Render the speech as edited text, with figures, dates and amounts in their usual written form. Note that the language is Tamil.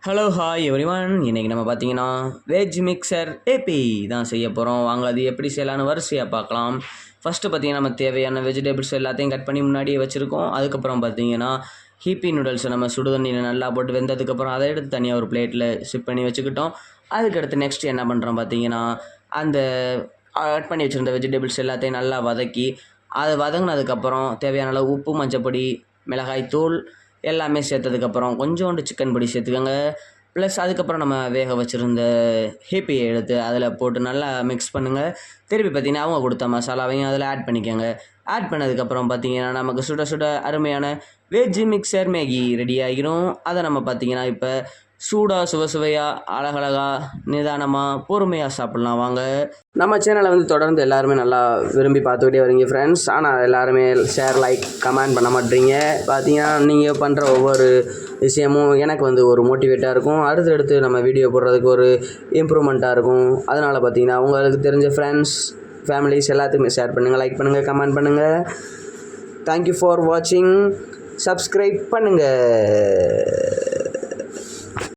Hello hi everyone. இன்றைக்கி நம்ம பார்த்தீங்கன்னா வெஜ் மிக்சர் ஏபி தான் செய்ய போகிறோம். வாங்க அது எப்படி செய்யலான்னு வரிசையாக பார்க்கலாம். ஃபஸ்ட்டு பார்த்தீங்கன்னா நம்ம தேவையான வெஜிடபிள்ஸ் எல்லாத்தையும் கட் பண்ணி முன்னாடியே வச்சுருக்கோம். அதுக்கப்புறம் பார்த்தீங்கன்னா ஹீப்பி நூடுல்ஸை நம்ம சுடுதண்ணியில் நல்லா போட்டு வெந்ததுக்கப்புறம் அதை எடுத்து தனியாக ஒரு பிளேட்டில் ஷிஃப்ட் பண்ணி வச்சுக்கிட்டோம். அதுக்கடுத்து நெக்ஸ்ட் என்ன பண்ணுறோம் பார்த்தீங்கன்னா அந்த கட் பண்ணி வச்சுருந்த வெஜிடபிள்ஸ் எல்லாத்தையும் நல்லா வதக்கி அதை வதங்கினதுக்கப்புறம் தேவையான அளவு உப்பு, மஞ்சப்பொடி, மிளகாய் தூள் எல்லாமே சேர்த்ததுக்கப்புறம் கொஞ்சோண்டு சிக்கன் பொடி சேர்த்துக்கோங்க. ப்ளஸ் அதுக்கப்புறம் நம்ம வேக வச்சுருந்த ஹீப்பியை எடுத்து அதில் போட்டு நல்லா மிக்ஸ் பண்ணுங்கள். திருப்பி பார்த்திங்கன்னா அவங்க கொடுத்த மசாலாவையும் அதில் ஆட் பண்ணிக்கோங்க. ஆட் பண்ணதுக்கப்புறம் பார்த்திங்கன்னா நமக்கு சுட சுட அருமையான வெஜ் மிக்சர் மேகி ரெடி ஆகிரும். அதை நம்ம பார்த்திங்கன்னா இப்போ சூடாக சுவையாக அழகழகாக நிதானமாக பொறுமையாக சாப்பிட்லாம். வாங்க நம்ம சேனலை தொடர்ந்து எல்லாருமே நல்லா விரும்பி பார்த்துக்கிட்டே வரீங்க ஃப்ரெண்ட்ஸ். ஆனால் எல்லாருமே ஷேர், லைக், கமெண்ட் பண்ண மாட்டீங்க. பார்த்தீங்கன்னா நீங்கள் பண்ணுற ஒவ்வொரு விஷயமும் எனக்கு ஒரு மோட்டிவேட்டாக இருக்கும். அடுத்தடுத்து நம்ம வீடியோ போடுறதுக்கு ஒரு இம்ப்ரூவ்மெண்ட்டாக இருக்கும். அதனால் பார்த்தீங்கன்னா உங்களுக்கு தெரிஞ்ச ஃப்ரெண்ட்ஸ், ஃபேமிலிஸ் எல்லாத்துக்குமே ஷேர் பண்ணுங்கள், லைக் பண்ணுங்கள், கமெண்ட் பண்ணுங்கள். தேங்க்யூ ஃபார் வாட்சிங். சப்ஸ்கிரைப் பண்ணுங்கள்.